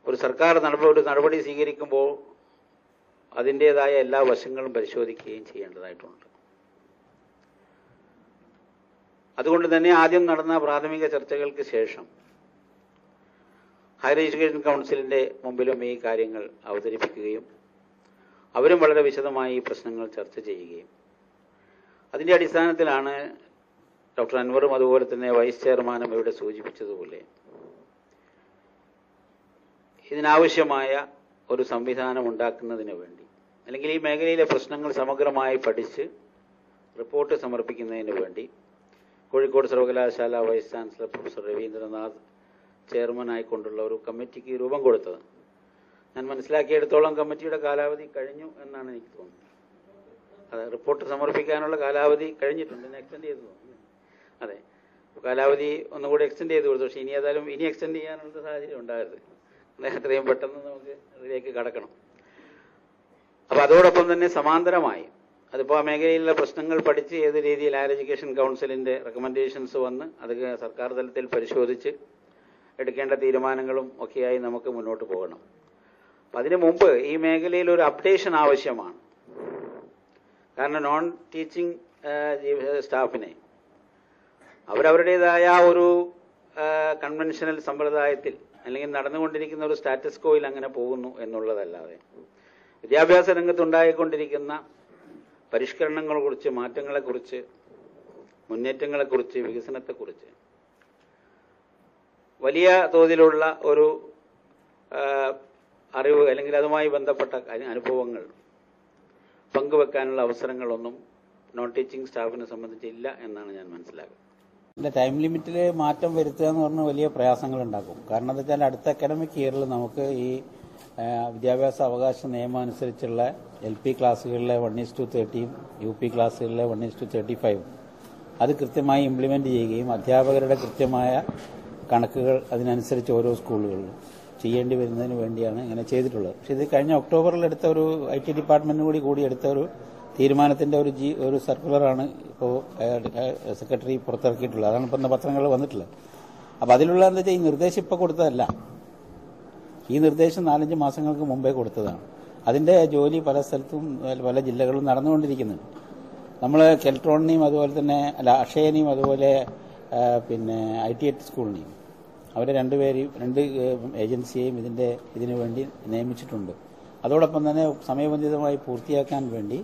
ഒരു സർക്കാർ ഒരു നടപടി സ്വീകരിക്കുമ്പോൾ അതിൻ്റേതായ എല്ലാ വശങ്ങളും പരിശോധിക്കുകയും ചെയ്യേണ്ടതായിട്ടുണ്ട്. അതുകൊണ്ട് തന്നെ ആദ്യം നടന്ന പ്രാഥമിക ചർച്ചകൾക്ക് ശേഷം ഹയർ എഡ്യൂക്കേഷൻ കൗൺസിലിൻ്റെ മുമ്പിലും ഈ കാര്യങ്ങൾ അവതരിപ്പിക്കുകയും അവരും വളരെ വിശദമായി ഈ പ്രശ്നങ്ങൾ ചർച്ച ചെയ്യുകയും അതിൻ്റെ അടിസ്ഥാനത്തിലാണ് ഡോക്ടർ അൻവറും അതുപോലെ തന്നെ വൈസ് ചെയർമാനും ഇവിടെ സൂചിപ്പിച്ചതുപോലെ ഇതിനാവശ്യമായ ഒരു സംവിധാനം ഉണ്ടാക്കുന്നതിന് വേണ്ടി അല്ലെങ്കിൽ ഈ മേഖലയിലെ പ്രശ്നങ്ങൾ സമഗ്രമായി പഠിച്ച് റിപ്പോർട്ട് സമർപ്പിക്കുന്നതിന് വേണ്ടി കോഴിക്കോട് സർവകലാശാല വൈസ് ചാൻസലർ പ്രൊഫസർ രവീന്ദ്രനാഥ് ചെയർമാനായിക്കൊണ്ടുള്ള ഒരു കമ്മിറ്റിക്ക് രൂപം കൊടുത്തത്. ഞാൻ മനസ്സിലാക്കിയെടുത്തോളം കമ്മിറ്റിയുടെ കാലാവധി കഴിഞ്ഞു എന്നാണ് എനിക്ക് തോന്നുന്നത്. അത് റിപ്പോർട്ട് സമർപ്പിക്കാനുള്ള കാലാവധി കഴിഞ്ഞിട്ടുണ്ട്, എക്സ്റ്റെൻഡ് ചെയ്തു. അതെ, കാലാവധി ഒന്നുകൂടി എക്സ്റ്റെൻഡ് ചെയ്ത് കൊടുത്തു. പക്ഷേ ഇനി എക്സ്റ്റെൻഡ് ചെയ്യാനുള്ള സാഹചര്യം ഉണ്ടാകരുത്. എത്രയും പെട്ടെന്ന് നമുക്ക് അതിലേക്ക് കടക്കണം. അപ്പോൾ അതോടൊപ്പം തന്നെ സമാന്തരമായി അതിപ്പോൾ ആ മേഖലയിലുള്ള പ്രശ്നങ്ങൾ പഠിച്ച് ഏത് രീതിയിൽ ഹയർ എഡ്യൂക്കേഷൻ കൗൺസിലിൻ്റെ റെക്കമെൻഡേഷൻസ് വന്ന് അത് സർക്കാർ തലത്തിൽ പരിശോധിച്ച് എടുക്കേണ്ട തീരുമാനങ്ങളും ഒക്കെയായി നമുക്ക് മുന്നോട്ട് പോകണം. അപ്പം അതിനു മുമ്പ് ഈ മേഖലയിൽ ഒരു അപ്ഡേഷൻ ആവശ്യമാണ്. കാരണം നോൺ ടീച്ചിങ് സ്റ്റാഫിനെ അവരവരുടേതായ ഒരു കൺവെൻഷനൽ സമ്പ്രദായത്തിൽ അല്ലെങ്കിൽ നടന്നുകൊണ്ടിരിക്കുന്ന ഒരു സ്റ്റാറ്റസ് കോയിൽ അങ്ങനെ പോകുന്നു എന്നുള്ളതല്ലാതെ വിദ്യാഭ്യാസ രംഗത്തുണ്ടായിക്കൊണ്ടിരിക്കുന്ന പരിഷ്കരണങ്ങളെക്കുറിച്ച്, മാറ്റങ്ങളെക്കുറിച്ച്, മുന്നേറ്റങ്ങളെക്കുറിച്ച്, വികസനത്തെക്കുറിച്ച് വലിയ തോതിലുള്ള ഒരു അറിവ് അല്ലെങ്കിൽ അതുമായി ബന്ധപ്പെട്ട അനുഭവങ്ങൾ പങ്കുവെക്കാനുള്ള അവസരങ്ങളൊന്നും നോൺ ടീച്ചിങ് സ്റ്റാഫിനെ സംബന്ധിച്ചില്ല എന്നാണ് ഞാൻ മനസ്സിലാക്കുന്നത്. ടൈം ലിമിറ്റിൽ മാറ്റം വരുത്തുക എന്ന് പറഞ്ഞാൽ വലിയ പ്രയാസങ്ങൾ ഉണ്ടാക്കും. കാരണം എന്താ വെച്ചാൽ അടുത്ത അക്കാഡമിക് ഇയറിൽ നമുക്ക് ഈ വിദ്യാഭ്യാസ അവകാശ നിയമം അനുസരിച്ചുള്ള LP ക്ലാസ്സുകളിലെ 1:30 UP ക്ലാസ്സുകളിലെ 1:35 അത് കൃത്യമായി ഇംപ്ലിമെന്റ് ചെയ്യുകയും അധ്യാപകരുടെ കൃത്യമായ കണക്കുകൾ അതിനനുസരിച്ച് ഓരോ സ്കൂളുകളിലും ചെയ്യേണ്ടി വരുന്നതിന് വേണ്ടിയാണ് ഇങ്ങനെ ചെയ്തിട്ടുള്ളത്. പക്ഷെ ഇത് കഴിഞ്ഞ ഒക്ടോബറിൽ എടുത്ത ഒരു IT ഡിപ്പാർട്ട്മെന്റിനും കൂടി എടുത്ത ഒരു തീരുമാനത്തിന്റെ ഒരു സർക്കുലറാണ് ഇപ്പോൾ സെക്രട്ടറി പുറത്തിറക്കിയിട്ടുള്ളത്. അതാണ് ഇപ്പം പത്രങ്ങളിൽ വന്നിട്ടുള്ളത്. അപ്പം അതിലുള്ള എന്താ വെച്ചാൽ ഈ നിർദ്ദേശം ഇപ്പോൾ കൊടുത്തതല്ല. ഈ നിർദ്ദേശം 4-5 മാസങ്ങൾക്ക് മുമ്പേ കൊടുത്തതാണ്. അതിന്റെ ജോലി പല സ്ഥലത്തും പല ജില്ലകളിലും നടന്നുകൊണ്ടിരിക്കുന്നുണ്ട്. നമ്മൾ കെൽട്രോണിനെയും അതുപോലെ തന്നെ അക്ഷയനെയും അതുപോലെ പിന്നെ IT സ്കൂളിനെയും അവരെ രണ്ട് ഏജൻസിയെയും ഇതിനു വേണ്ടി നിയമിച്ചിട്ടുണ്ട്. അതോടൊപ്പം തന്നെ സമയബന്ധിതമായി പൂർത്തിയാക്കാൻ വേണ്ടി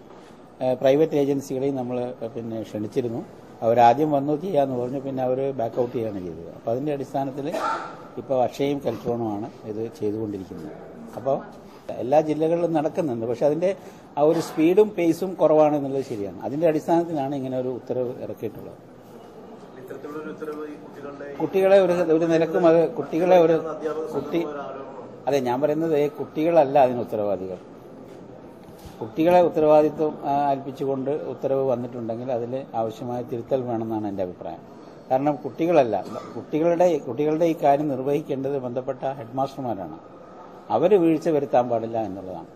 പ്രൈവറ്റ് ഏജൻസികളെയും നമ്മൾ പിന്നെ ക്ഷണിച്ചിരുന്നു. അവരാദ്യം വന്നു ചെയ്യാന്ന് പറഞ്ഞു, പിന്നെ അവർ ബാക്കൌട്ട് ചെയ്യാണ് ചെയ്തത്. അപ്പോൾ അതിന്റെ അടിസ്ഥാനത്തിൽ ഇപ്പോൾ അക്ഷയയും കെൽട്രോണുമാണ് ഇത് ചെയ്തുകൊണ്ടിരിക്കുന്നത്. അപ്പോൾ എല്ലാ ജില്ലകളിലും നടക്കുന്നുണ്ട്. പക്ഷെ അതിന്റെ ആ ഒരു സ്പീഡും പേസും കുറവാണ് എന്നുള്ളത് ശരിയാണ്. അതിന്റെ അടിസ്ഥാനത്തിലാണ് ഇങ്ങനെ ഒരു ഉത്തരവ് ഇറക്കിയിട്ടുള്ളത്. കുട്ടികളെ ഒരു നിലക്കും അത് അതെ, ഞാൻ പറയുന്നത് കുട്ടികളല്ല അതിന് ഉത്തരവാദികൾ. കുട്ടികളെ ഉത്തരവാദിത്വം ഏൽപ്പിച്ചുകൊണ്ട് ഉത്തരവ് വന്നിട്ടുണ്ടെങ്കിൽ അതിൽ ആവശ്യമായ തിരുത്തൽ വേണമെന്നാണ് എൻ്റെ അഭിപ്രായം. കാരണം കുട്ടികളല്ല, കുട്ടികളുടെ ഈ കാര്യം നിർവഹിക്കേണ്ടത് ബന്ധപ്പെട്ട ഹെഡ്മാസ്റ്റർമാരാണ്. അവർ വീഴ്ച വരുത്താൻ പാടില്ല എന്നുള്ളതാണ്.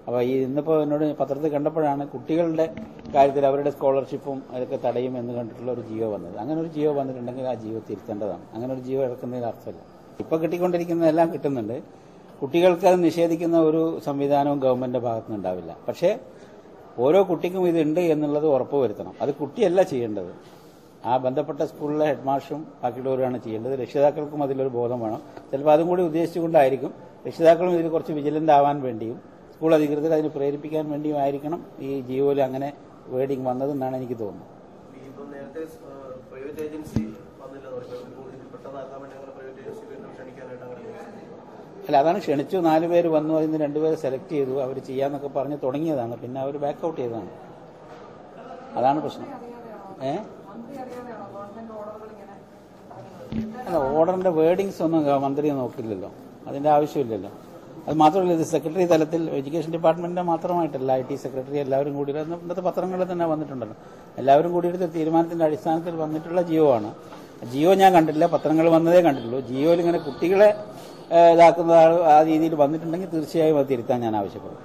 അപ്പോൾ ഇന്നിപ്പോൾ എന്നോട് പത്രത്തിൽ കണ്ടപ്പോഴാണ് കുട്ടികളുടെ കാര്യത്തിൽ അവരുടെ സ്കോളർഷിപ്പും അതൊക്കെ തടയും എന്ന് കണ്ടിട്ടുള്ള ഒരു ജിയോ വന്നത്. അങ്ങനെ ഒരു ജിയോ വന്നിട്ടുണ്ടെങ്കിൽ ആ ജിയോ തിരുത്തേണ്ടതാണ്. അങ്ങനെ ഒരു ജിയോ ഇറക്കുന്നതിൽ അർത്ഥമില്ല. ഇപ്പോൾ കിട്ടിക്കൊണ്ടിരിക്കുന്നതെല്ലാം കിട്ടുന്നുണ്ട്. കുട്ടികൾക്ക് അത് നിഷേധിക്കുന്ന ഒരു സംവിധാനവും ഗവൺമെന്റിന്റെ ഭാഗത്തുനിന്നുണ്ടാവില്ല. പക്ഷേ ഓരോ കുട്ടിക്കും ഇതുണ്ട് എന്നുള്ളത് ഉറപ്പുവരുത്തണം. അത് കുട്ടിയല്ല ചെയ്യേണ്ടത്, ആ ബന്ധപ്പെട്ട സ്കൂളിലെ ഹെഡ്മാസ്റ്ററും ബാക്കിയുള്ളവരാണ് ചെയ്യേണ്ടത്. രക്ഷിതാക്കൾക്കും അതിലൊരു ബോധം വേണം. ചിലപ്പോൾ അതും കൂടി ഉദ്ദേശിച്ചുകൊണ്ടായിരിക്കും രക്ഷിതാക്കളും ഇതിൽ കുറച്ച് വിജിലന്റ് ആവാൻ വേണ്ടിയും സ്കൂൾ അധികൃതർ അതിന് പ്രേരിപ്പിക്കാൻ വേണ്ടിയും ആയിരിക്കണം ഈ ജിയോയിൽ അങ്ങനെ വേർഡിംഗ് വന്നതെന്നാണ് എനിക്ക് തോന്നുന്നത്. അല്ല, അതാണ് ക്ഷണിച്ചു, 4 പേര് വന്നു, അതിന് 2 പേരെ സെലക്ട് ചെയ്തു, അവർ ചെയ്യാന്നൊക്കെ പറഞ്ഞ് തുടങ്ങിയതാണ്. പിന്നെ അവർ ബാക്കൌട്ട് ചെയ്തതാണ്. അതാണ് പ്രശ്നം. അല്ല, ഓർഡറിന്റെ വേർഡിങ്സ് ഒന്നും മന്ത്രി നോക്കില്ലല്ലോ, അതിന്റെ ആവശ്യമില്ലല്ലോ. അത് മാത്രമല്ല, ഇത് സെക്രട്ടറി തലത്തിൽ എഡ്യൂക്കേഷൻ ഡിപ്പാർട്ട്മെന്റിന്റെ മാത്രമായിട്ടല്ല, IT സെക്രട്ടറി എല്ലാവരും കൂടി ഇന്നത്തെ പത്രങ്ങളിൽ തന്നെ വന്നിട്ടുണ്ടല്ലോ. എല്ലാവരും കൂടിയെടുത്ത തീരുമാനത്തിന്റെ അടിസ്ഥാനത്തിൽ വന്നിട്ടുള്ള ജിയോ ആണ്. ജിയോ ഞാൻ കണ്ടിട്ടില്ല, പത്രങ്ങൾ വന്നതേ കണ്ടിട്ടുള്ളൂ. ജിയോയിൽ ഇങ്ങനെ കുട്ടികളെ ഇതാക്കുന്ന ആ രീതിയിൽ വന്നിട്ടുണ്ടെങ്കിൽ തീർച്ചയായും അത് തിരുത്താൻ ഞാൻ ആവശ്യപ്പെടും.